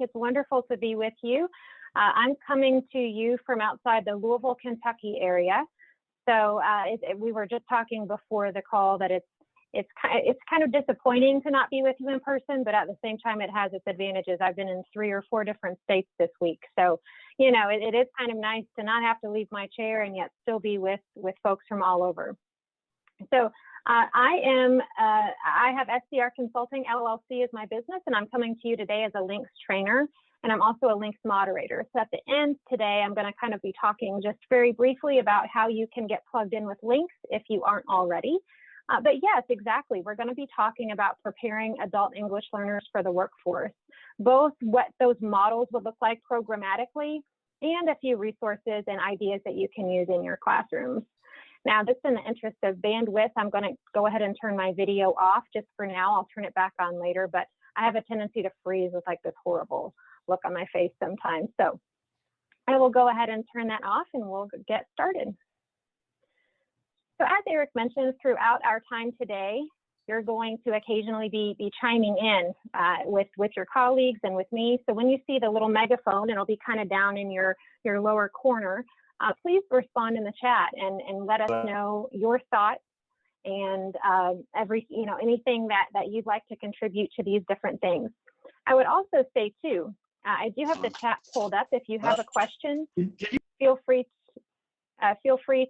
It's wonderful to be with you. I'm coming to you from outside the Louisville, Kentucky area. So we were just talking before the call that it's kind of disappointing to not be with you in person, but at the same time, it has its advantages. I've been in 3 or 4 different states this week. So, you know, it is kind of nice to not have to leave my chair and yet still be with folks from all over. So I have SCR Consulting LLC as my business, and I'm coming to you today as a links trainer, and I'm also a links moderator. So at the end today, I'm going to kind of be talking just very briefly about how you can get plugged in with links if you aren't already. But yes, exactly. We're going to be talking about preparing adult English learners for the workforce, both what those models would look like programmatically and a few resources and ideas that you can use in your classrooms. Now, just in the interest of bandwidth, I'm going to go ahead and turn my video off just for now. I'll turn it back on later, but I have a tendency to freeze with like this horrible look on my face sometimes. So I will go ahead and turn that off and we'll get started. So as Eric mentioned, throughout our time today, you're going to occasionally be chiming in with your colleagues and with me. So when you see the little megaphone, it'll be kind of down in your lower corner. Please respond in the chat and let us know your thoughts and anything that you'd like to contribute to these different things. I would also say too, I do have the chat pulled up. If you have a question, feel free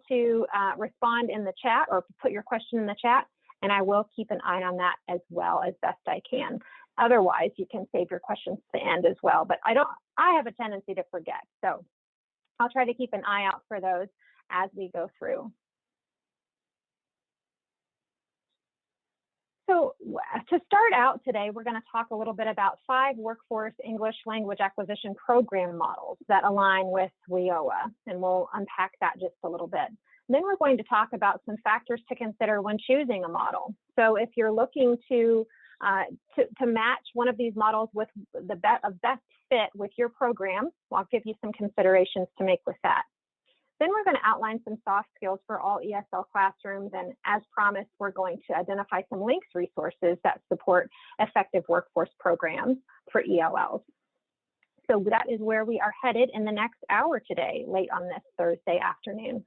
to respond in the chat or put your question in the chat, and I will keep an eye on that as well as best I can. Otherwise, you can save your questions to the end as well, but I have a tendency to forget. So I'll try to keep an eye out for those as we go through. So to start out today, we're going to talk a little bit about 5 workforce English language acquisition program models that align with WIOA, and we'll unpack that just a little bit. And then we're going to talk about some factors to consider when choosing a model. So if you're looking to match one of these models with the best fit with your program, I'll give you some considerations to make with that. Then we're going to outline some soft skills for all ESL classrooms, and as promised, we're going to identify some links resources that support effective workforce programs for ELLs. So that is where we are headed in the next hour today, late on this Thursday afternoon.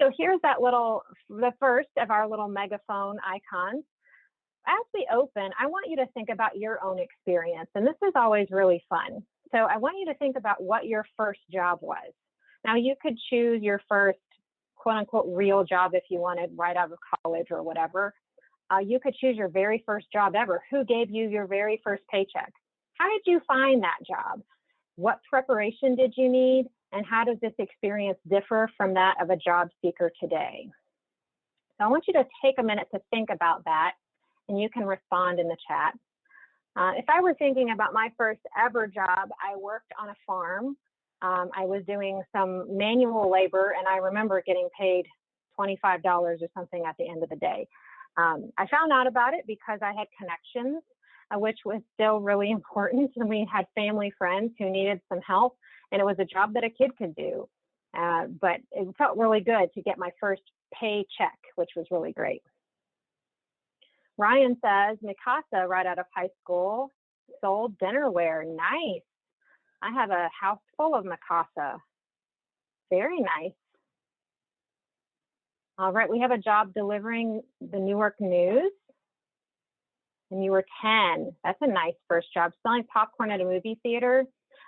So here's the first of our little megaphone icons. As we open, I want you to think about your own experience, and this is always really fun. So I want you to think about what your first job was. Now, you could choose your first quote unquote real job if you wanted right out of college or whatever. You could choose your very first job ever. Who gave you your very first paycheck? How did you find that job? What preparation did you need? And how does this experience differ from that of a job seeker today? So I want you to take a minute to think about that, and you can respond in the chat. If I were thinking about my first ever job, I worked on a farm. I was doing some manual labor, and I remember getting paid $25 or something at the end of the day. I found out about it because I had connections, which was still really important. And we had family friends who needed some help, and it was a job that a kid could do. But it felt really good to get my first paycheck, which was really great. Ryan says, Mikasa right out of high school, sold dinnerware. Nice. I have a house full of Mikasa. Very nice. All right, we have a job delivering the Newark News. And you were 10. That's a nice first job. Selling popcorn at a movie theater.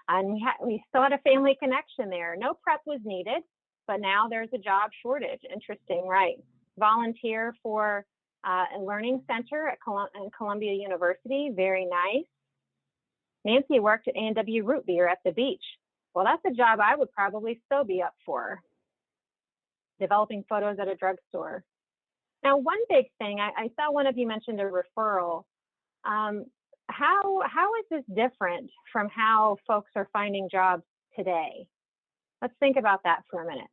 And we still had a family connection there. No prep was needed, but now there's a job shortage. Interesting, right? Volunteer for a learning center at Columbia University. Very nice. Nancy worked at A&W Root Beer at the beach. Well, that's a job I would probably still be up for. Developing photos at a drugstore. Now, one big thing, I saw one of you mentioned a referral. How is this different from how folks are finding jobs today? Let's think about that for a minute.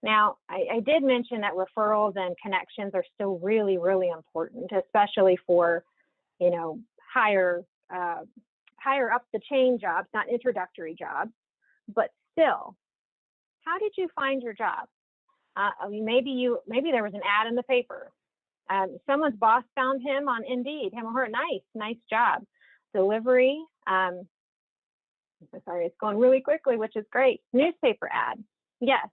Now, I did mention that referrals and connections are still really, really important, especially for, you know, higher up the chain jobs, not introductory jobs. But still, how did you find your job? I mean, maybe there was an ad in the paper. Someone's boss found him on Indeed, him or her. Nice job. Delivery. Sorry, it's going really quickly, which is great. Newspaper ad. Yes.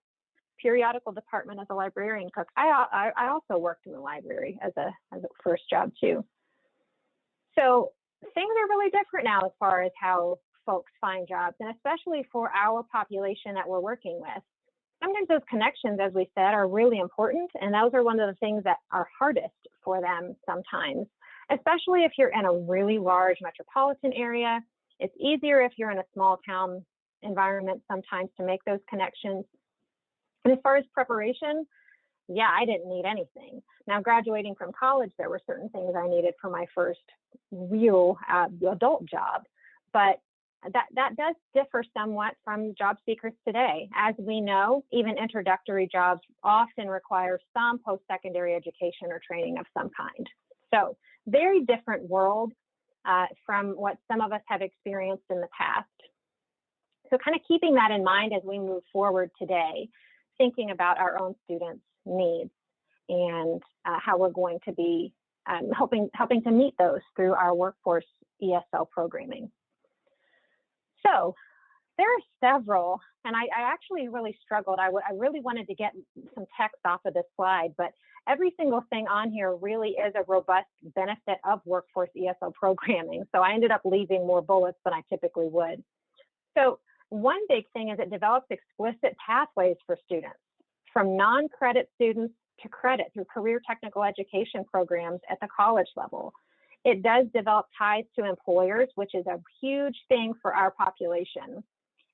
Periodical department as a librarian cook. I also worked in the library as a first job too. So things are really different now as far as how folks find jobs, and especially for our population that we're working with. Sometimes those connections, as we said, are really important, and those are one of the things that are hardest for them sometimes, especially if you're in a really large metropolitan area. It's easier if you're in a small town environment sometimes to make those connections. And as far as preparation, yeah, I didn't need anything. Now, graduating from college, there were certain things I needed for my first real adult job, but that does differ somewhat from job seekers today. As we know, even introductory jobs often require some post-secondary education or training of some kind. So very different world from what some of us have experienced in the past. So kind of keeping that in mind as we move forward today, thinking about our own students' needs and how we're going to be helping to meet those through our workforce ESL programming. So there are several, and I actually really struggled. I really wanted to get some text off of this slide, but every single thing on here really is a robust benefit of workforce ESL programming. So I ended up leaving more bullets than I typically would. So one big thing is it develops explicit pathways for students, from non-credit students to credit through career technical education programs at the college level. It does develop ties to employers, which is a huge thing for our population,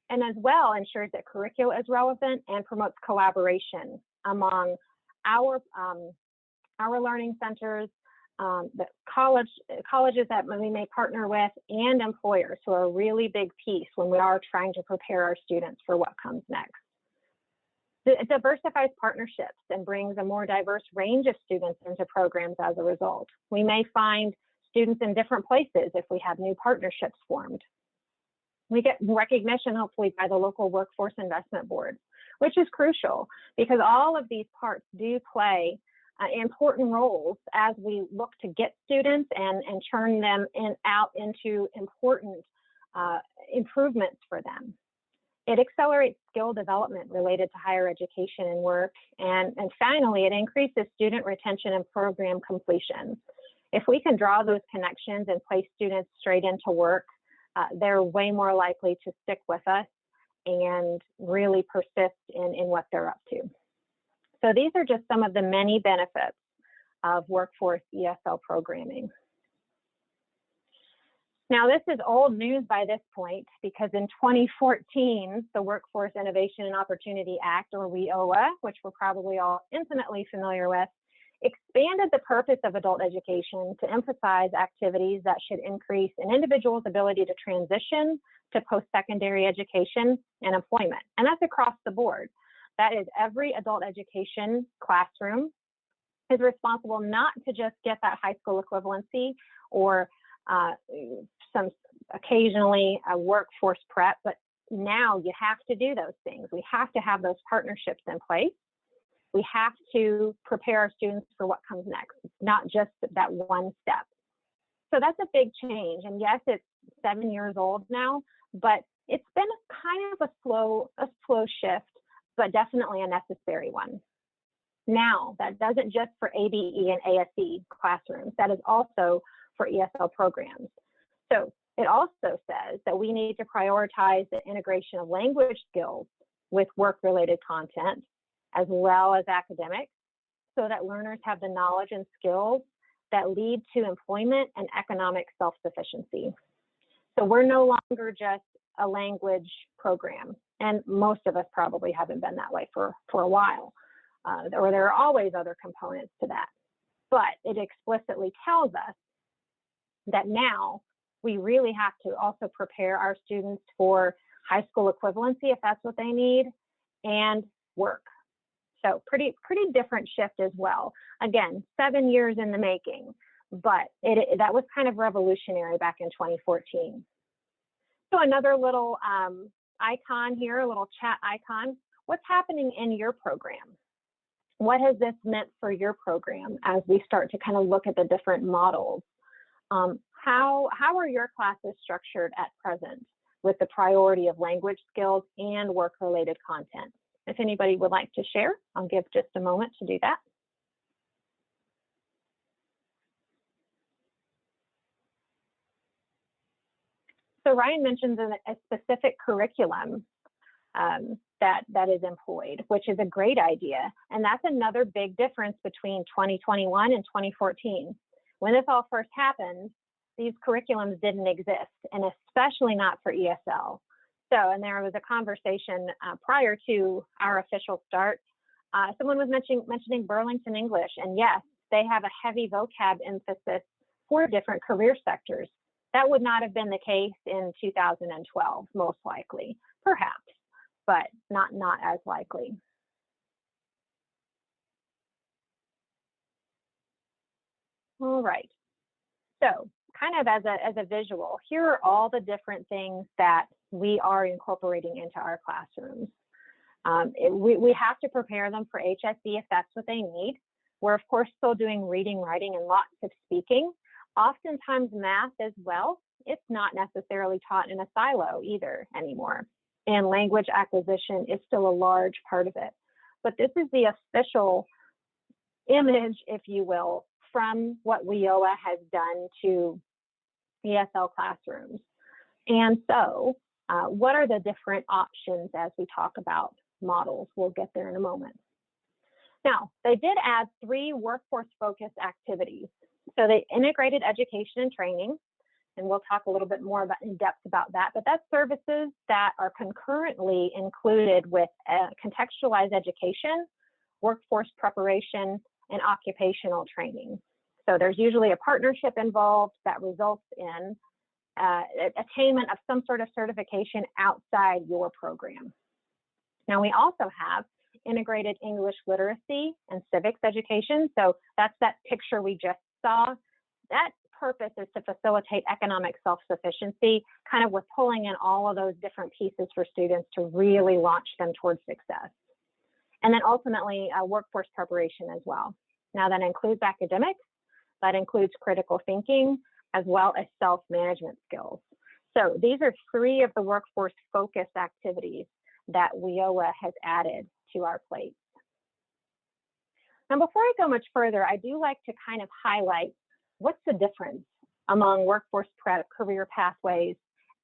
and as well ensures that curricula is relevant and promotes collaboration among our learning centers, the colleges that we may partner with, and employers, who are a really big piece when we are trying to prepare our students for what comes next. It diversifies partnerships and brings a more diverse range of students into programs as a result. We may find students in different places if we have new partnerships formed. We get recognition, hopefully, by the local workforce investment boards, which is crucial because all of these parts do play important roles as we look to get students and turn them out into important improvements for them. It accelerates skill development related to higher education and work. And finally, it increases student retention and program completion. If we can draw those connections and place students straight into work, they're way more likely to stick with us and really persist in what they're up to. So these are just some of the many benefits of workforce ESL programming. Now, this is old news by this point because in 2014, the Workforce Innovation and Opportunity Act, or WIOA, which we're probably all intimately familiar with, expanded the purpose of adult education to emphasize activities that should increase an individual's ability to transition to post-secondary education and employment. And that's across the board. That is, every adult education classroom is responsible not to just get that high school equivalency or some occasionally a workforce prep, but now you have to do those things. We have to have those partnerships in place. We have to prepare our students for what comes next. It's not just that one step. So that's a big change. And yes, it's 7 years old now, but it's been kind of a slow shift, but definitely a necessary one. Now, that doesn't just for ABE and ASE classrooms. That is also for ESL programs. So it also says that we need to prioritize the integration of language skills with work-related content, as well as academics, so that learners have the knowledge and skills that lead to employment and economic self-sufficiency. So we're no longer just a language program, and most of us probably haven't been that way for a while, or there are always other components to that. But it explicitly tells us that now we really have to also prepare our students for high school equivalency, if that's what they need, and work. So pretty different shift as well. Again, 7 years in the making, but that was kind of revolutionary back in 2014. So another little icon here, a little chat icon. What's happening in your program? What has this meant for your program as we start to kind of look at the different models? How are your classes structured at present with the priority of language skills and work-related content. If anybody would like to share, I'll give just a moment to do that. So Ryan mentions a specific curriculum that is employed, which is a great idea. And that's another big difference between 2021 and 2014. When this all first happened, these curriculums didn't exist, and especially not for ESL. So, and there was a conversation prior to our official start. Someone was mentioning Burlington English, and yes, they have a heavy vocab emphasis for different career sectors. That would not have been the case in 2012, most likely, perhaps, but not as likely. All right. So kind of as a visual, here are all the different things that we are incorporating into our classrooms. We have to prepare them for HSE if that's what they need. We're of course still doing reading, writing, and lots of speaking. Oftentimes math as well. It's not necessarily taught in a silo either anymore. And language acquisition is still a large part of it. But this is the official image, if you will, from what WIOA has done to ESL classrooms. And so what are the different options as we talk about models? We'll get there in a moment. Now, they did add 3 workforce-focused activities. So they integrated education and training, and we'll talk a little bit more in depth about that, but that's services that are concurrently included with contextualized education, workforce preparation, and occupational training. So there's usually a partnership involved that results in attainment of some sort of certification outside your program. Now, we also have integrated English literacy and civics education. So that's that picture we just saw. That purpose is to facilitate economic self-sufficiency, kind of with pulling in all of those different pieces for students to really launch them towards success. And then ultimately, workforce preparation as well. Now that includes academics, that includes critical thinking, as well as self-management skills. So these are 3 of the workforce-focused activities that WIOA has added to our plate. Now, before I go much further, I do like to kind of highlight what's the difference among workforce prep, career pathways,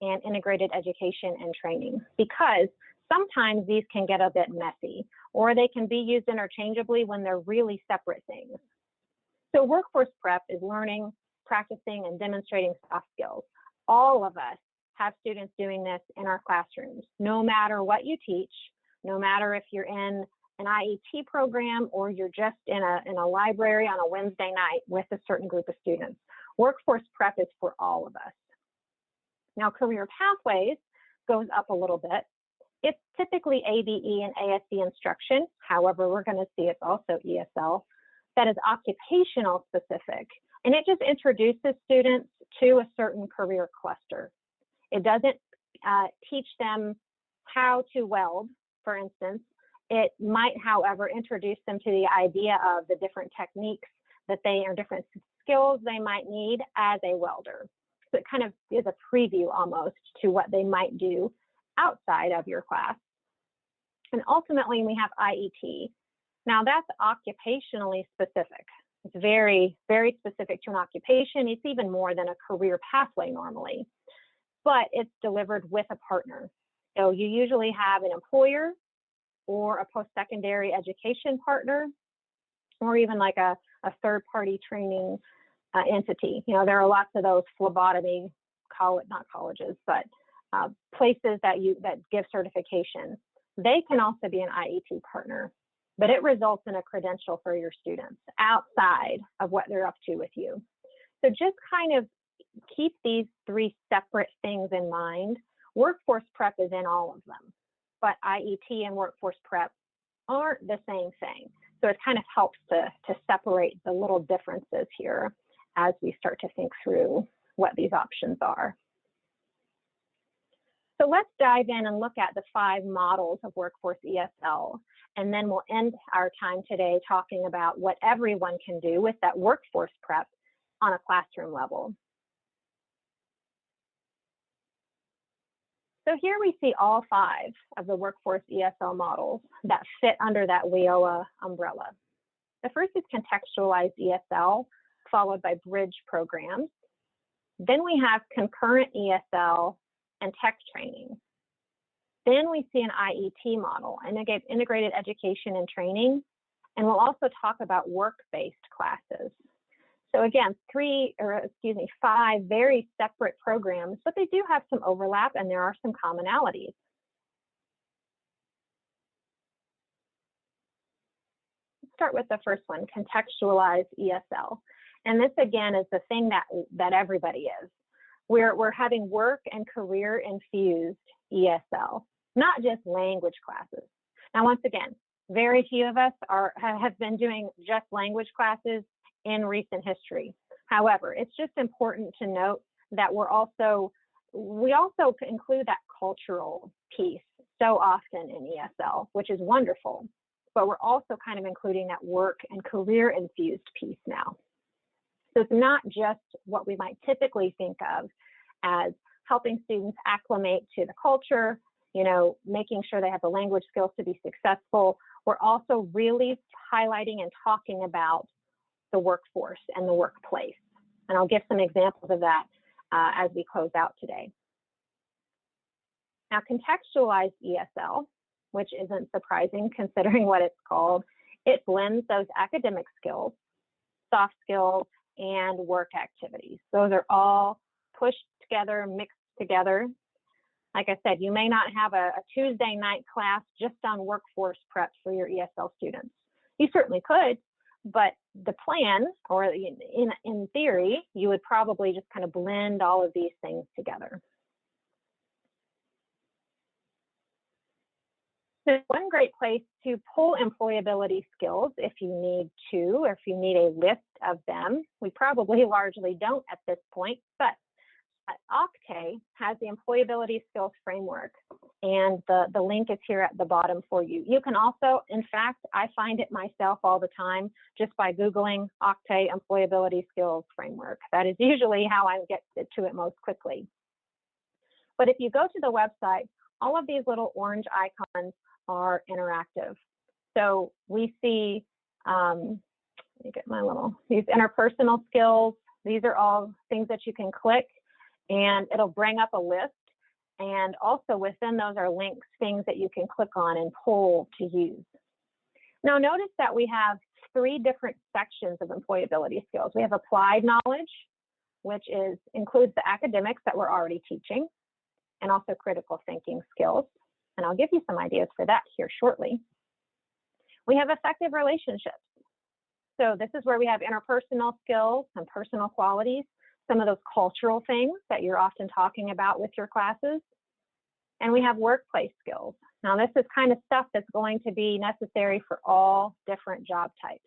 and integrated education and training, because sometimes these can get a bit messy, or they can be used interchangeably when they're really separate things. So workforce prep is learning, practicing, and demonstrating soft skills. All of us have students doing this in our classrooms, no matter what you teach, no matter if you're in an IET program or you're just in a library on a Wednesday night with a certain group of students. Workforce prep is for all of us. Now, career pathways goes up a little bit. It's typically ABE and ASE instruction. However, we're going to see it's also ESL. That is occupational specific, and it just introduces students to a certain career cluster. It doesn't teach them how to weld, for instance. It might, however, introduce them to the idea of the different techniques that different skills they might need as a welder. So it kind of is a preview almost to what they might do outside of your class. And ultimately, we have IET. Now, that's occupationally specific. It's very, very specific to an occupation. It's even more than a career pathway normally, but it's delivered with a partner. So you usually have an employer or a post-secondary education partner, or even like a third-party training entity. You know, there are lots of those phlebotomy, not colleges, but places that give certification. They can also be an IET partner, but it results in a credential for your students outside of what they're up to with you. So just kind of keep these 3 separate things in mind. Workforce prep is in all of them, but IET and workforce prep aren't the same thing. So it kind of helps to separate the little differences here as we start to think through what these options are. So let's dive in and look at the 5 models of workforce ESL, and then we'll end our time today talking about what everyone can do with that workforce prep on a classroom level. So here we see all 5 of the workforce ESL models that fit under that WIOA umbrella. The first is contextualized ESL, followed by bridge programs. Then we have concurrent ESL and tech training. Then we see an IET model, integrated education and training, and we'll also talk about work-based classes. So again, 5 very separate programs, but they do have some overlap and there are some commonalities. Let's start with the first one, contextualized ESL. And this again is the thing that everybody is. We're having work and career infused ESL, not just language classes. Now, once again, very few of us have been doing just language classes in recent history. However, it's just important to note that we also include that cultural piece so often in ESL, which is wonderful, but we're also kind of including that work and career infused piece now. So it's not just what we might typically think of as helping students acclimate to the culture, making sure they have the language skills to be successful. We're also really highlighting and talking about the workforce and the workplace. And I'll give some examples of that as we close out today. Now, contextualized ESL, which isn't surprising considering what it's called, it blends those academic skills, soft skills, and work activities. Those are all pushed together, mixed together. Like I said, you may not have a Tuesday night class just on workforce prep for your ESL students. You certainly could, but the plan, or in theory, you would probably just kind of blend all of these things together. So one great place to pull employability skills if you need to, or if you need a list of them, we probably largely don't at this point, but Octave has the Employability Skills Framework, and the link is here at the bottom for you. You can also, in fact, I find it myself all the time just by Googling Octave Employability Skills Framework. That is usually how I get to it most quickly. But if you go to the website, all of these little orange icons are interactive. So we see, let me get these interpersonal skills. These are all things that you can click and it'll bring up a list. And also within those are links, things that you can click on and pull to use. Now notice that we have 3 different sections of employability skills. We have applied knowledge, which includes the academics that we're already teaching, and also critical thinking skills. And I'll give you some ideas for that here shortly. We have effective relationships. So this is where we have interpersonal skills and personal qualities, some of those cultural things that you're often talking about with your classes. And we have workplace skills. Now this is kind of stuff that's going to be necessary for all different job types.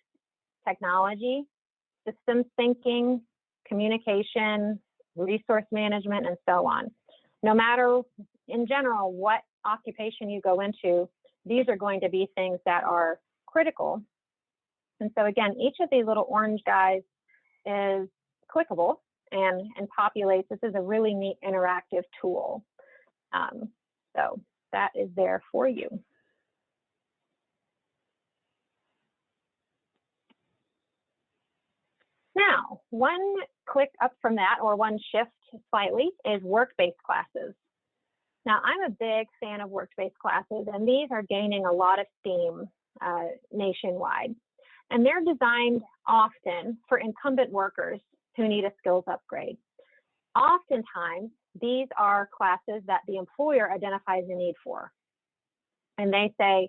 Technology, systems thinking, communication, resource management, and so on. No matter, in general, what occupation you go into, these are going to be things that are critical. And so again, each of these little orange guys is clickable and populates. This is a really neat interactive tool. So that is there for you. Now, one click up from that, or one shift slightly, is work-based classes. Now, I'm a big fan of work-based classes, and these are gaining a lot of steam nationwide. And they're designed often for incumbent workers who need a skills upgrade. Oftentimes, these are classes that the employer identifies a need for. And they say,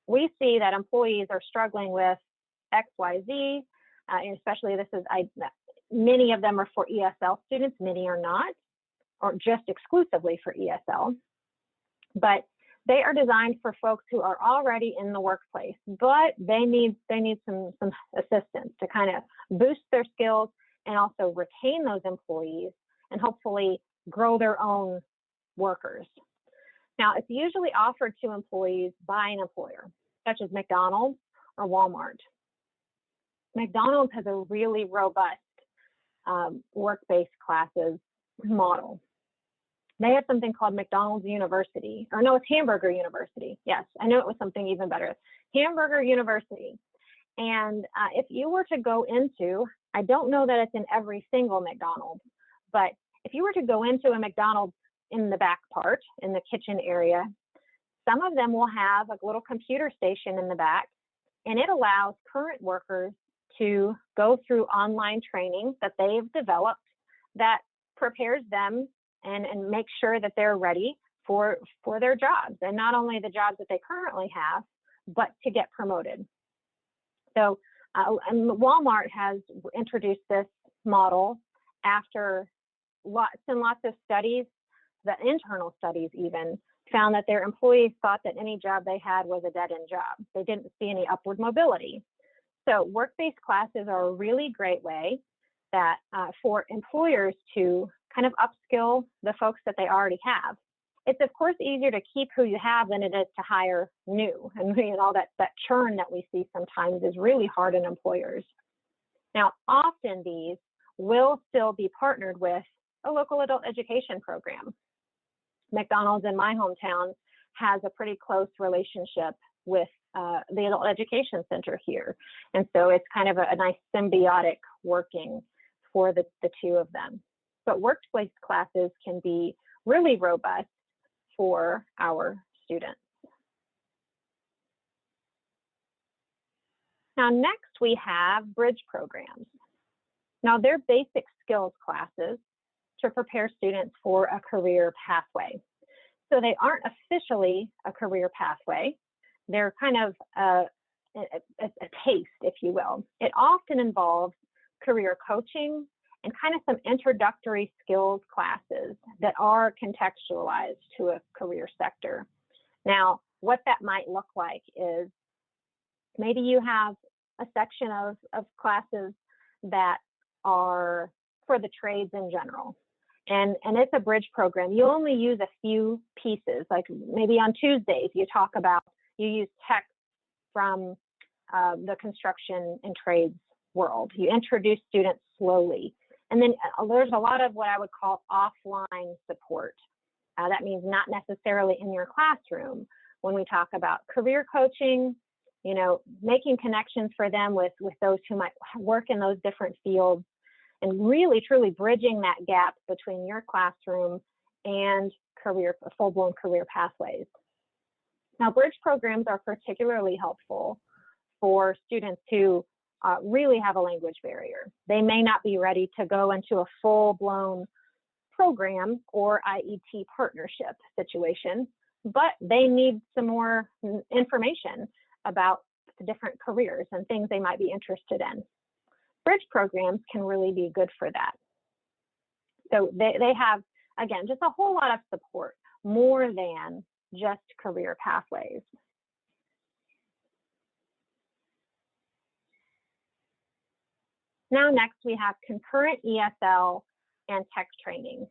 we see that employees are struggling with X, Y, Z, and especially many of them are for ESL students, many are not, or just exclusively for ESL. But they are designed for folks who are already in the workplace, but they need some assistance to kind of boost their skills and also retain those employees and hopefully grow their own workers. Now, it's usually offered to employees by an employer, such as McDonald's or Walmart. McDonald's has a really robust work-based classes model. They have something called McDonald's University, or no, it's Hamburger University. Yes, I know it was something even better. Hamburger University. And if you were to go into, I don't know that it's in every single McDonald's, but if you were to go into a McDonald's in the back part, in the kitchen area, some of them will have a little computer station in the back, and it allows current workers to go through online training that they've developed that prepares them and make sure that they're ready for their jobs, and not only the jobs that they currently have, but to get promoted. So and Walmart has introduced this model after lots and lots of studies, the internal studies even, found that their employees thought that any job they had was a dead-end job. They didn't see any upward mobility. So work-based classes are a really great way that for employers to kind of upskill the folks that they already have. It's of course easier to keep who you have than it is to hire new, and that churn that we see sometimes is really hard on employers. Now, often these will still be partnered with a local adult education program. McDonald's in my hometown has a pretty close relationship with the Adult Education Center here. And so it's kind of a nice symbiotic working for the two of them. But workplace classes can be really robust for our students. Now, next we have bridge programs. Now, they're basic skills classes to prepare students for a career pathway. So they aren't officially a career pathway. They're kind of a taste, if you will. It often involves career coaching and kind of some introductory skills classes that are contextualized to a career sector. Now, what that might look like is maybe you have a section of classes that are for the trades in general. And it's a bridge program. You only use a few pieces, like maybe on Tuesdays, you use text from the construction and trades world. You introduce students slowly. And then there's a lot of what I would call offline support. That means not necessarily in your classroom. When we talk about career coaching, making connections for them with those who might work in those different fields, and really truly bridging that gap between your classroom and full-blown career pathways. Now, bridge programs are particularly helpful for students who really have a language barrier. They may not be ready to go into a full-blown program or IET partnership situation, but they need some more information about the different careers and things they might be interested in. Bridge programs can really be good for that. So they have, again, just a whole lot of support, more than just career pathways. Now next we have concurrent ESL and tech training.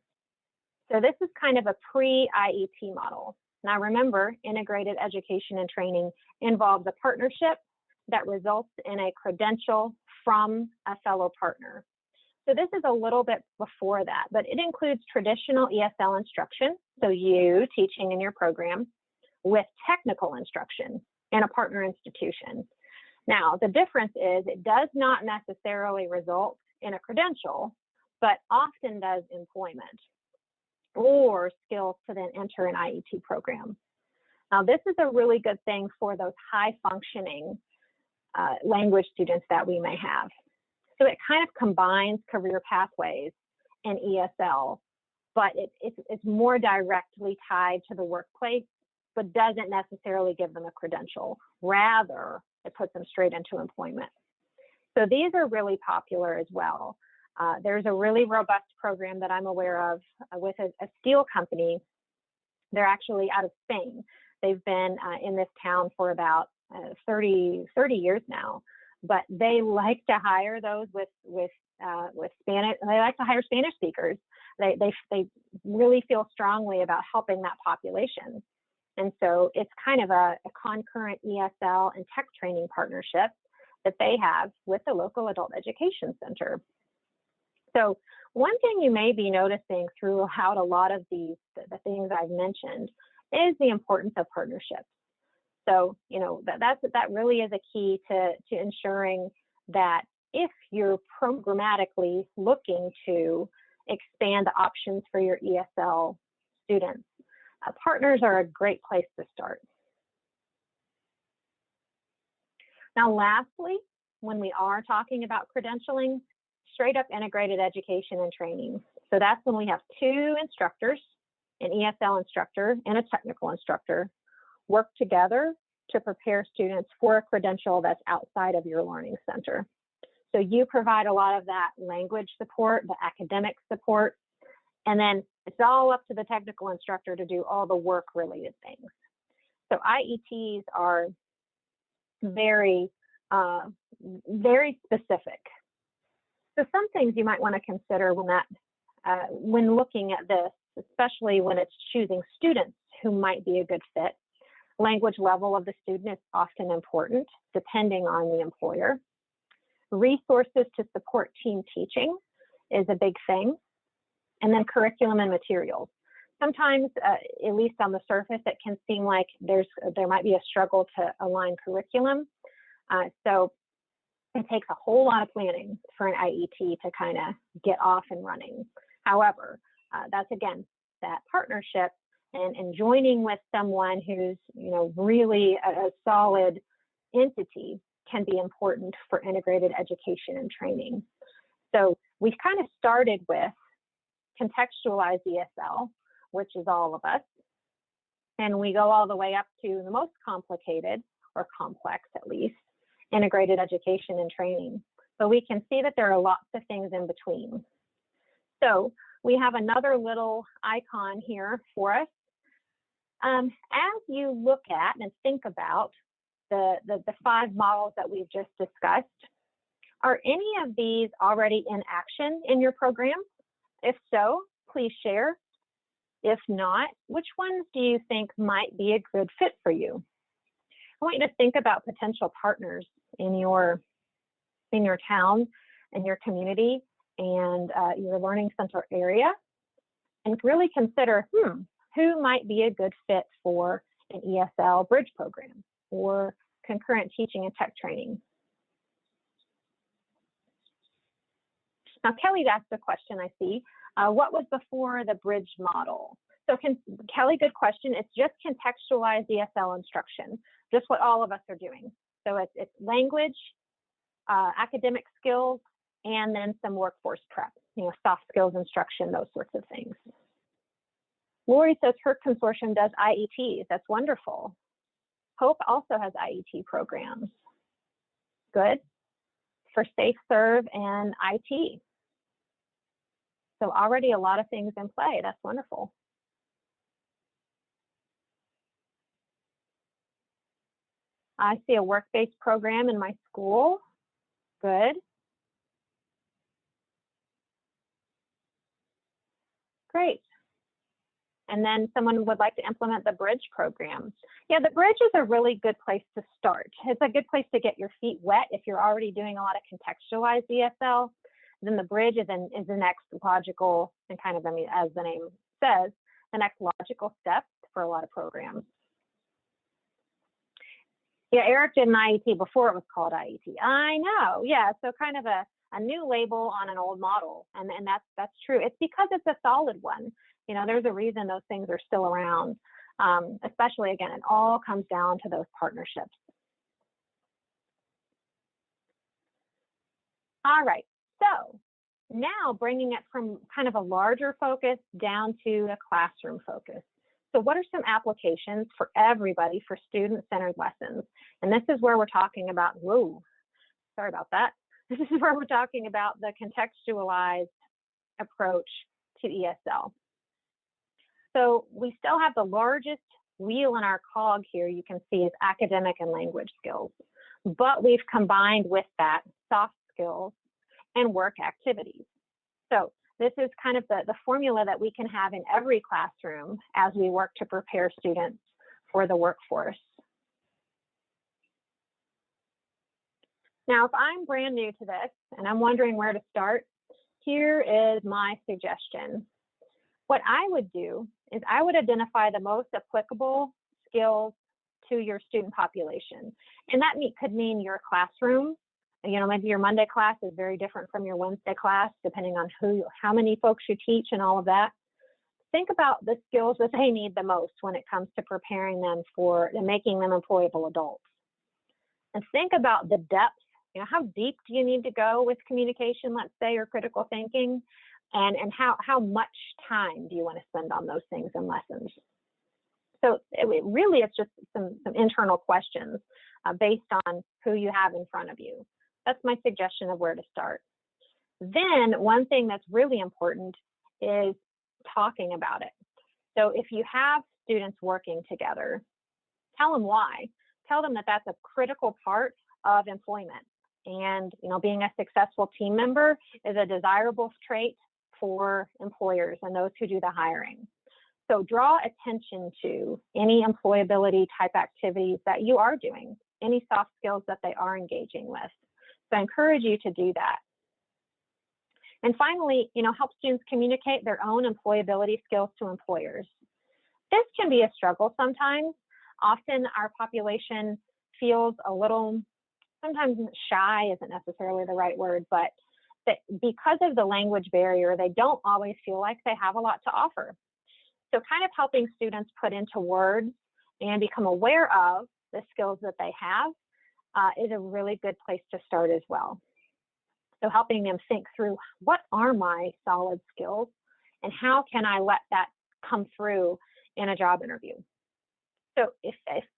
So this is kind of a pre-IET model. Now remember, integrated education and training involves a partnership that results in a credential from a fellow partner. So this is a little bit before that, but it includes traditional ESL instruction, so you teaching in your program, with technical instruction in a partner institution. Now, the difference is it does not necessarily result in a credential, but often does employment or skills to then enter an IET program. Now, this is a really good thing for those high-functioning language students that we may have. So it kind of combines career pathways and ESL, but it's more directly tied to the workplace, but doesn't necessarily give them a credential. Rather, it puts them straight into employment. So these are really popular as well. There's a really robust program that I'm aware of with a steel company. They're actually out of Spain. They've been in this town for about 30 years now, but they like to hire those with Spanish. They like to hire Spanish speakers. They really feel strongly about helping that population. And so it's kind of a concurrent ESL and tech training partnership that they have with the local adult education center. So one thing you may be noticing throughout a lot of the things I've mentioned is the importance of partnerships. So, you know, that really is a key to ensuring that if you're programmatically looking to expand the options for your ESL students, partners are a great place to start. Now, lastly, when we are talking about credentialing, straight up integrated education and training. So that's when we have two instructors, an ESL instructor and a technical instructor, work together to prepare students for a credential that's outside of your learning center. So you provide a lot of that language support, the academic support, and then it's all up to the technical instructor to do all the work-related things. So IETs are very, very specific. So some things you might want to consider when looking at this, especially when it's choosing students who might be a good fit. Language level of the student is often important, depending on the employer. Resources to support team teaching is a big thing. And then curriculum and materials. Sometimes, at least on the surface, it can seem like there might be a struggle to align curriculum. So it takes a whole lot of planning for an IET to kind of get off and running. However, that's again, that partnership and joining with someone who's, you know, really a solid entity can be important for integrated education and training. So we've kind of started with contextualized ESL, which is all of us, and we go all the way up to the most complicated, or complex at least, integrated education and training. But we can see that there are lots of things in between. So we have another little icon here for us. As you look at and think about the 5 models that we've just discussed, are any of these already in action in your program? If so, please share. If not, which ones do you think might be a good fit for you? I want you to think about potential partners in your town and your community and your learning center area, and really consider who might be a good fit for an ESL bridge program or concurrent teaching and tech training. Now, Kelly's asked a question, I see. What was before the bridge model? So Kelly, good question. It's just contextualized ESL instruction, just what all of us are doing. So it's language, academic skills, and then some workforce prep, you know, soft skills instruction, those sorts of things. Lori says her consortium does IETs. That's wonderful. Hope also has IET programs. Good. For Safe Serve and IT. So already a lot of things in play. That's wonderful. I see a work-based program in my school. Good. Great. And then someone would like to implement the bridge program. Yeah, the bridge is a really good place to start. It's a good place to get your feet wet if you're already doing a lot of contextualized ESL. Then the bridge is the next logical, and kind of, I mean, as the name says, the next logical step for a lot of programs. Yeah, Eric did an IET before it was called IET. I know, yeah, so kind of a new label on an old model, and that's true. It's because it's a solid one. You know, there's a reason those things are still around, especially, again, it all comes down to those partnerships. All right, so now bringing it from kind of a larger focus down to a classroom focus. So what are some applications for everybody for student-centered lessons? And this is where we're talking about, whoa, sorry about that. This is where we're talking about the contextualized approach to ESL. So we still have the largest wheel in our cog here, you can see, is academic and language skills. But we've combined with that soft skills and work activities. So this is kind of the formula that we can have in every classroom as we work to prepare students for the workforce. Now, if I'm brand new to this and I'm wondering where to start, here is my suggestion. What I would do is I would identify the most applicable skills to your student population. And that could mean your classroom. You know, maybe your Monday class is very different from your Wednesday class, depending on how many folks you teach and all of that. Think about the skills that they need the most when it comes to preparing them for and making them employable adults. And think about the depth. You know, how deep do you need to go with communication, let's say, or critical thinking? And how much time do you want to spend on those things in lessons? So it's just some internal questions based on who you have in front of you. That's my suggestion of where to start. Then one thing that's really important is talking about it. So if you have students working together, tell them why. Tell them that that's a critical part of employment. And, you know, being a successful team member is a desirable trait for employers and those who do the hiring. So draw attention to any employability type activities that you are doing, any soft skills that they are engaging with. So I encourage you to do that. And finally, you know, help students communicate their own employability skills to employers. This can be a struggle sometimes. Often our population feels a little, sometimes shy isn't necessarily the right word, but that because of the language barrier, they don't always feel like they have a lot to offer. So kind of helping students put into words and become aware of the skills that they have is a really good place to start as well. So helping them think through, what are my solid skills and how can I let that come through in a job interview? So if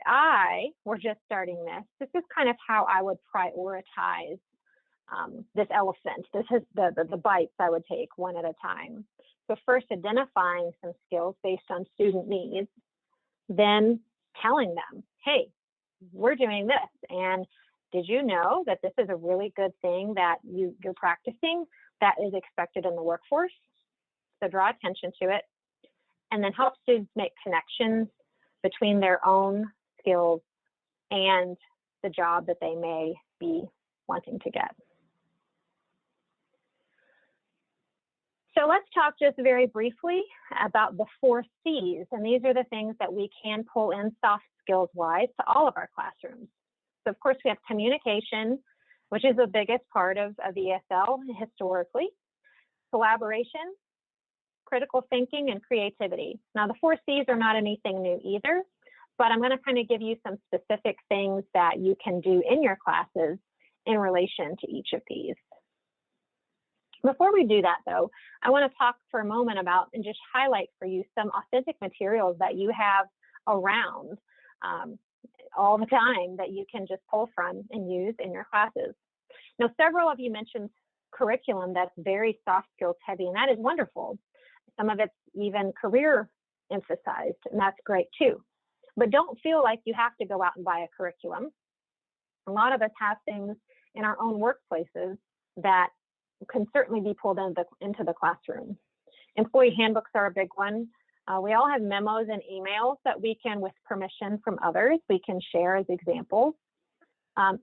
I were just starting this is kind of how I would prioritize this elephant. This is the bites I would take one at a time. So first identifying some skills based on student needs, then telling them, hey, we're doing this. And did you know that this is a really good thing that you're practicing that is expected in the workforce? So draw attention to it, and then help students make connections between their own skills and the job that they may be wanting to get. So let's talk just very briefly about the 4 C's, and these are the things that we can pull in soft skills-wise to all of our classrooms. So of course we have communication, which is the biggest part of ESL historically, collaboration, critical thinking, and creativity. Now the 4 C's are not anything new either, but I'm going to kind of give you some specific things that you can do in your classes in relation to each of these. Before we do that though, I want to talk for a moment about and just highlight for you some authentic materials that you have around all the time that you can just pull from and use in your classes. Now, several of you mentioned curriculum that's very soft skills heavy, and that is wonderful. Some of it's even career emphasized, and that's great too. But don't feel like you have to go out and buy a curriculum. A lot of us have things in our own workplaces that can certainly be pulled into the classroom. Employee handbooks are a big one. We all have memos and emails that we can, with permission from others, we can share as examples.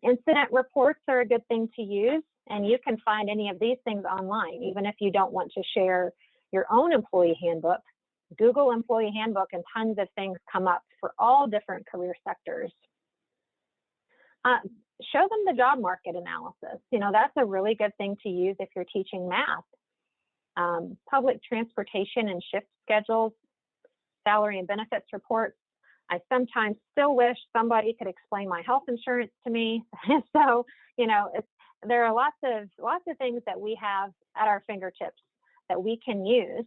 Incident reports are a good thing to use, and you can find any of these things online, even if you don't want to share your own employee handbook. Google employee handbook and tons of things come up for all different career sectors. Show them the job market analysis. You know, that's a really good thing to use if you're teaching math. Public transportation and shift schedules, salary and benefits reports. I sometimes still wish somebody could explain my health insurance to me. So, you know, there are lots of things that we have at our fingertips that we can use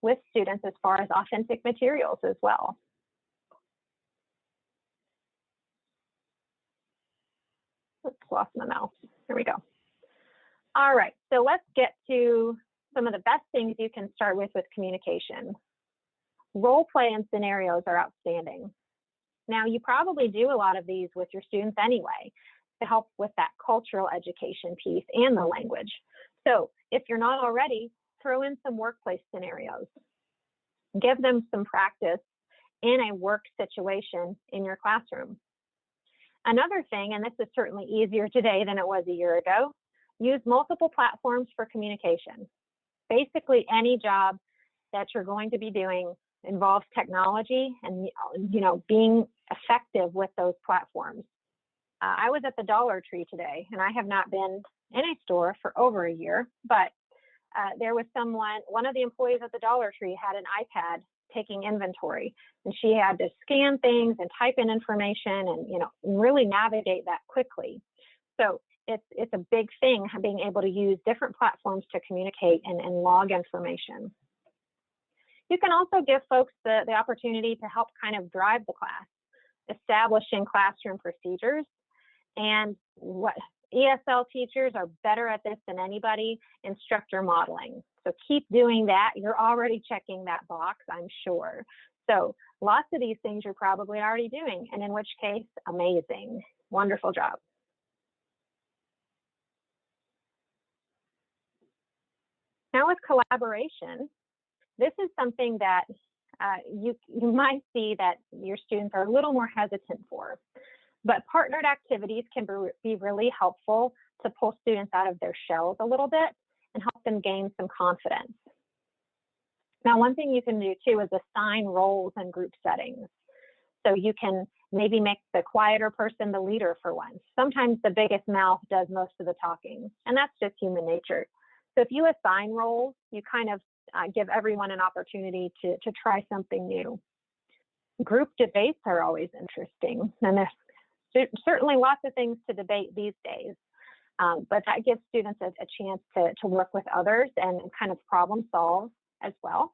with students as far as authentic materials as well. Oops, lost my mouse. Here we go. All right, so let's get to some of the best things you can start with communication. Role play and scenarios are outstanding. Now, you probably do a lot of these with your students anyway to help with that cultural education piece and the language. So if you're not already, throw in some workplace scenarios. Give them some practice in a work situation in your classroom. Another thing, and this is certainly easier today than it was a year ago, use multiple platforms for communication. basically any job that you're going to be doing involves technology and, being effective with those platforms. I was at the Dollar Tree today, and I have not been in a store for over a year, but there was one of the employees at the Dollar Tree had an iPad taking inventory, and she had to scan things and type in information and, really navigate that quickly. So it's a big thing, being able to use different platforms to communicate and log information. You can also give folks the opportunity to help kind of drive the class, establishing classroom procedures. And what ESL teachers are better at this than anybody, instructor modeling. So keep doing that. You're already checking that box, I'm sure. So lots of these things you're probably already doing, and in which case, amazing, wonderful job. Now with collaboration, this is something that you might see that your students are a little more hesitant for, but partnered activities can be really helpful to pull students out of their shells a little bit and help them gain some confidence. Now, one thing you can do too is assign roles in group settings. So you can maybe make the quieter person the leader for once. Sometimes the biggest mouth does most of the talking, and that's just human nature. So if you assign roles, you kind of give everyone an opportunity to try something new. Group debates are always interesting, and there's certainly lots of things to debate these days, but that gives students a chance to work with others and kind of problem solve as well.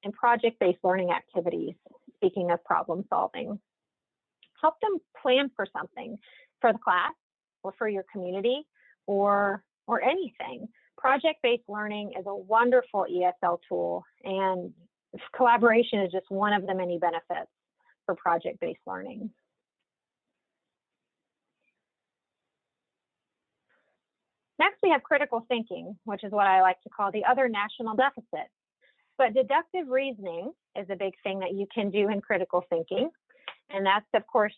And project-based learning activities, speaking of problem solving, help them plan for something for the class or for your community or anything. Project-based learning is a wonderful ESL tool, and collaboration is just one of the many benefits for project-based learning. Next, we have critical thinking, which is what I like to call the other national deficit. But deductive reasoning is a big thing that you can do in critical thinking. And that's, of course,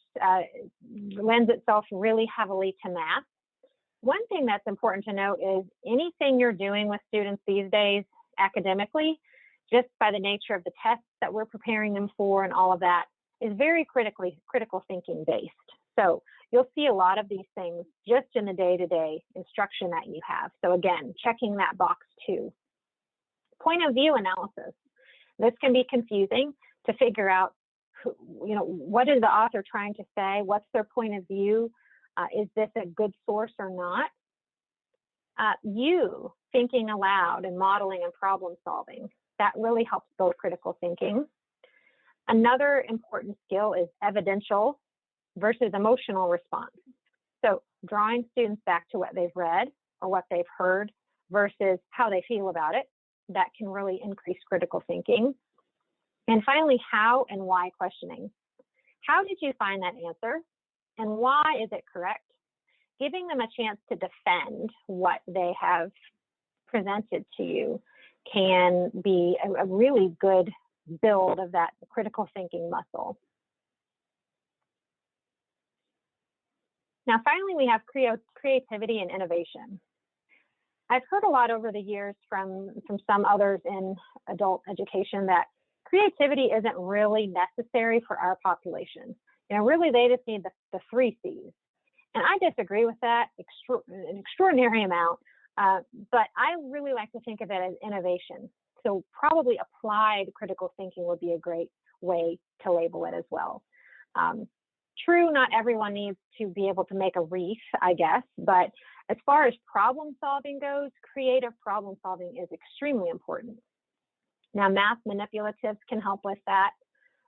lends itself really heavily to math. One thing that's important to note is anything you're doing with students these days academically, just by the nature of the tests that we're preparing them for and all of that, is very critical thinking based. So you'll see a lot of these things just in the day-to-day instruction that you have. So again, checking that box too. Point of view analysis. This can be confusing to figure out, what is the author trying to say? What's their point of view? Is this a good source or not? You thinking aloud and modeling and problem solving. That really helps build critical thinking. Another important skill is evidential versus emotional response. So drawing students back to what they've read or what they've heard versus how they feel about it, that can really increase critical thinking. And finally, how and why questioning. How did you find that answer? And why is it correct? Giving them a chance to defend what they have presented to you can be a really good build of that critical thinking muscle. Now, finally, we have creativity and innovation. I've heard a lot over the years from some others in adult education that creativity isn't really necessary for our population. Really, they just need the 3 C's. And I disagree with that an extraordinary amount, but I really like to think of it as innovation. So probably applied critical thinking would be a great way to label it as well. True, not everyone needs to be able to make a wreath, I guess, but as far as problem solving goes, creative problem solving is extremely important. Now, math manipulatives can help with that.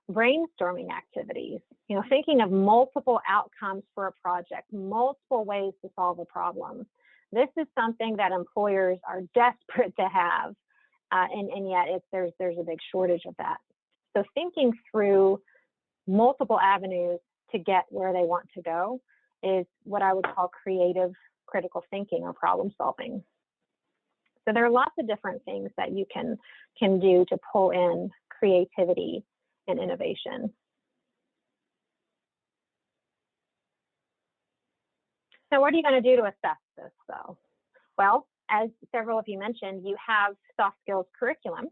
Brainstorming activities, thinking of multiple outcomes for a project, multiple ways to solve a problem. This is something that employers are desperate to have, and yet there's a big shortage of that. So thinking through multiple avenues to get where they want to go is what I would call creative critical thinking or problem solving. So there are lots of different things that you can do to pull in creativity and innovation. So what are you going to do to assess this, though? Well, as several of you mentioned, you have soft skills curriculum.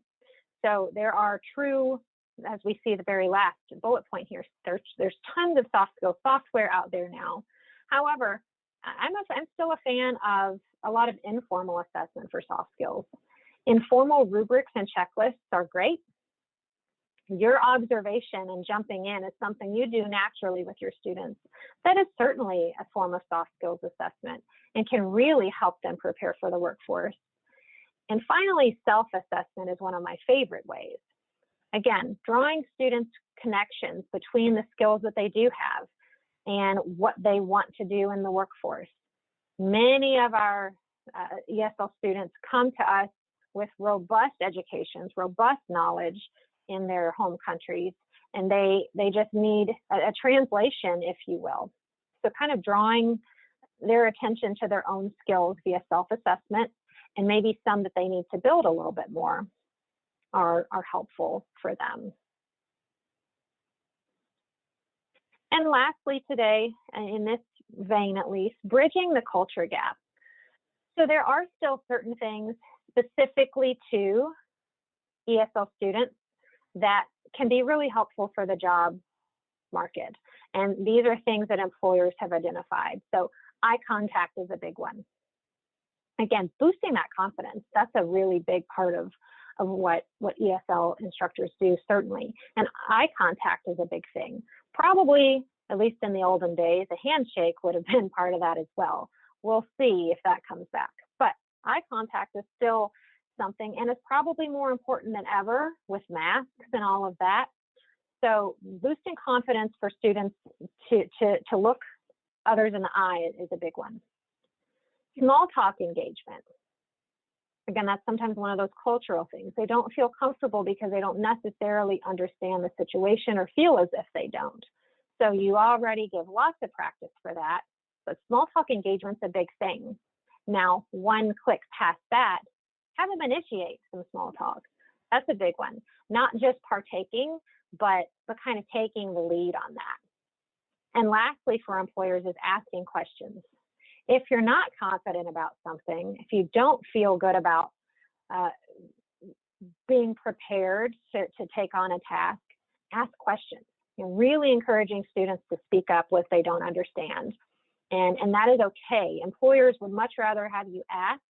So there are true, as we see the very last bullet point here, there's tons of soft skills software out there now. However, I'm still a fan of a lot of informal assessment for soft skills. Informal rubrics and checklists are great. Your observation and jumping in is something you do naturally with your students. That is certainly a form of soft skills assessment and can really help them prepare for the workforce. And finally, self-assessment is one of my favorite ways. Again, drawing students' connections between the skills that they do have and what they want to do in the workforce. Many of our ESL students come to us with robust educations, robust knowledge in their home countries, and they just need a translation, if you will. So kind of drawing their attention to their own skills via self-assessment, and maybe some that they need to build a little bit more are helpful for them. And lastly today, in this vein at least, bridging the culture gap. So there are still certain things specifically to ESL students that can be really helpful for the job market. And these are things that employers have identified. So eye contact is a big one. Again, boosting that confidence, that's a really big part of what ESL instructors do, certainly. And eye contact is a big thing. Probably, at least in the olden days, a handshake would have been part of that as well. We'll see if that comes back. But eye contact is still something, and it's probably more important than ever with masks and all of that. So boosting confidence for students to look others in the eye is a big one. Small talk engagement. Again, that's sometimes one of those cultural things. They don't feel comfortable because they don't necessarily understand the situation or feel as if they don't. So you already give lots of practice for that, but small talk engagement's a big thing. Now, one click past that, have them initiate some small talk. That's a big one. Not just partaking, but kind of taking the lead on that. And lastly, for employers is asking questions. If you're not confident about something, if you don't feel good about being prepared to take on a task, ask questions. You're really encouraging students to speak up if they don't understand. And that is okay. Employers would much rather have you ask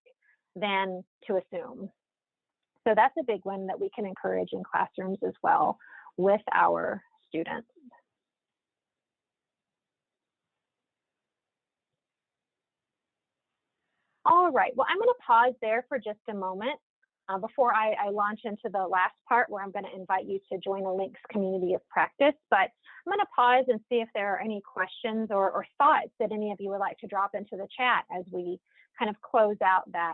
than to assume. So that's a big one that we can encourage in classrooms as well with our students. All right, well, I'm going to pause there for just a moment before I launch into the last part where I'm going to invite you to join a Links community of practice. But I'm going to pause and see if there are any questions or thoughts that any of you would like to drop into the chat as we kind of close out that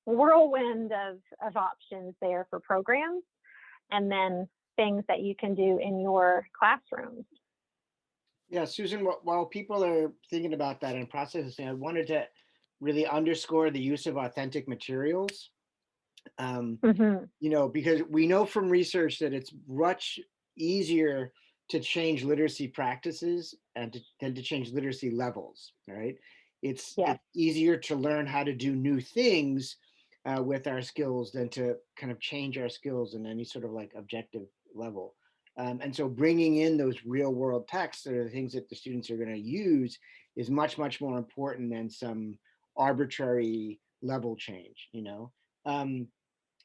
whirlwind of options there for programs, and then things that you can do in your classrooms. Yeah, Susan, while people are thinking about that and processing, I wanted to really underscore the use of authentic materials. You know, because we know from research that it's much easier to change literacy practices than to change literacy levels, right? It's easier to learn how to do new things with our skills than to kind of change our skills in any sort of like objective level. And so bringing in those real world texts that are the things that the students are going to use is much, much more important than some arbitrary level change, you know?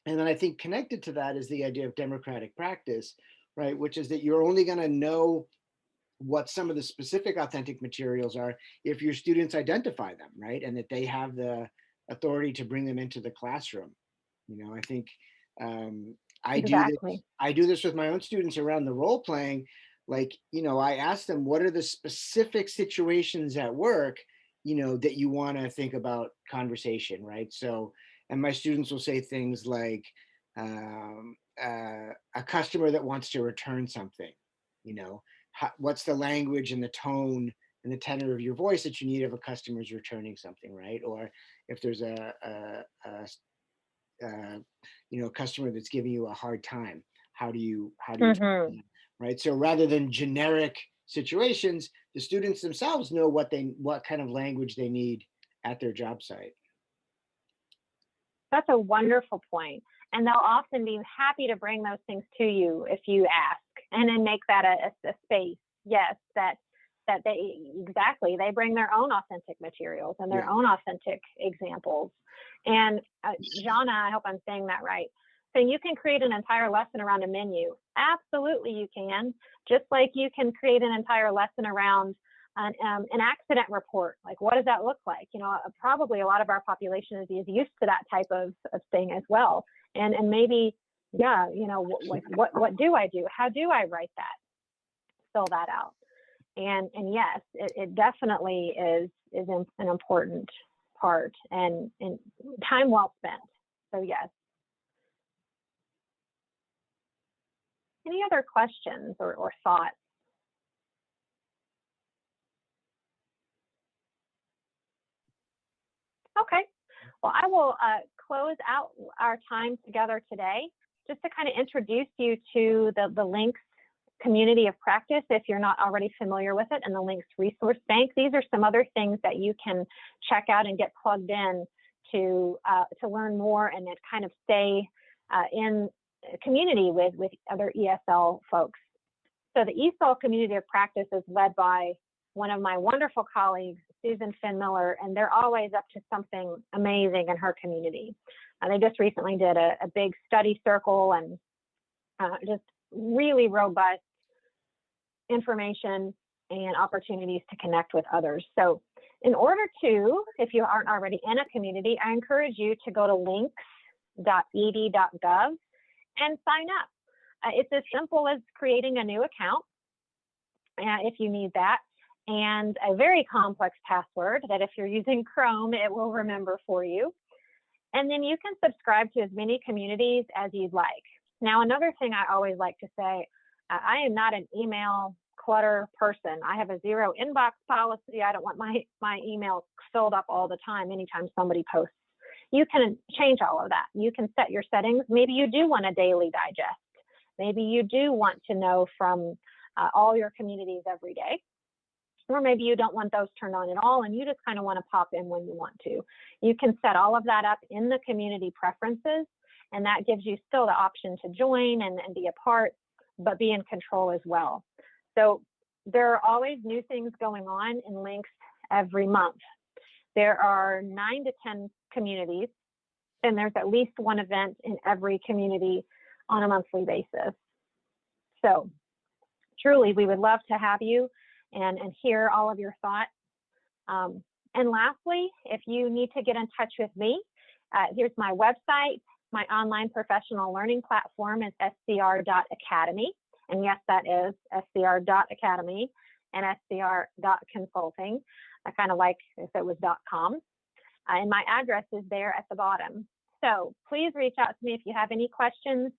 And then I think connected to that is the idea of democratic practice, right? Which is that you're only going to know what some of the specific authentic materials are if your students identify them, right? And that they have the authority to bring them into the classroom. You know, I think I do this with my own students around the role playing. Like, you know, I ask them, what are the specific situations at work, you know, that you want to think about conversation, right? So, and my students will say things like a customer that wants to return something, you know, what's the language and the tone and the tenor of your voice that you need if a customer is returning something, right? Or if there's you know, a customer that's giving you a hard time, how do you right? So rather than generic situations, the students themselves know what kind of language they need at their job site. That's a wonderful point. And they'll often be happy to bring those things to you if you ask, and then make that a space. Yes, that they exactly, they bring their own authentic materials and their own authentic examples. And Jana, I hope I'm saying that right. So you can create an entire lesson around a menu. Absolutely, you can. Just like you can create an entire lesson around an accident report. Like, what does that look like? You know, probably a lot of our population is used to that type of thing as well. And maybe, yeah, you know, what do I do? How do I write that? Fill that out. And yes, it definitely is an important part and time well spent. So yes. Any other questions or thoughts? Okay, well, I will close out our time together today just to kind of introduce you to the LINCS community of practice if you're not already familiar with it, and the LINCS resource bank. These are some other things that you can check out and get plugged in to learn more and then kind of stay in community with other ESL folks. So the ESL community of practice is led by one of my wonderful colleagues, Susan Finn Miller, and they're always up to something amazing in her community. They just recently did a big study circle and just really robust information and opportunities to connect with others. So in order to, if you aren't already in a community, I encourage you to go to links.ed.gov and sign up. It's as simple as creating a new account if you need that, and a very complex password that if you're using Chrome, it will remember for you. And then you can subscribe to as many communities as you'd like. Now, another thing I always like to say, I am not an email clutter person. I have a zero inbox policy. I don't want my email filled up all the time anytime somebody posts. You can change all of that. You can set your settings. Maybe you do want a daily digest. Maybe you do want to know from all your communities every day. Or maybe you don't want those turned on at all and you just kind of want to pop in when you want to. You can set all of that up in the community preferences, and that gives you still the option to join and be a part, but be in control as well. So there are always new things going on in LINCS every month. There are 9 to 10 communities, and there's at least one event in every community on a monthly basis. So truly, we would love to have you and hear all of your thoughts. And lastly, if you need to get in touch with me, here's my website. My online professional learning platform is scr.academy. And yes, that is scr.academy and scr.consulting. I kind of like if it was .com. And my address is there at the bottom. So please reach out to me if you have any questions.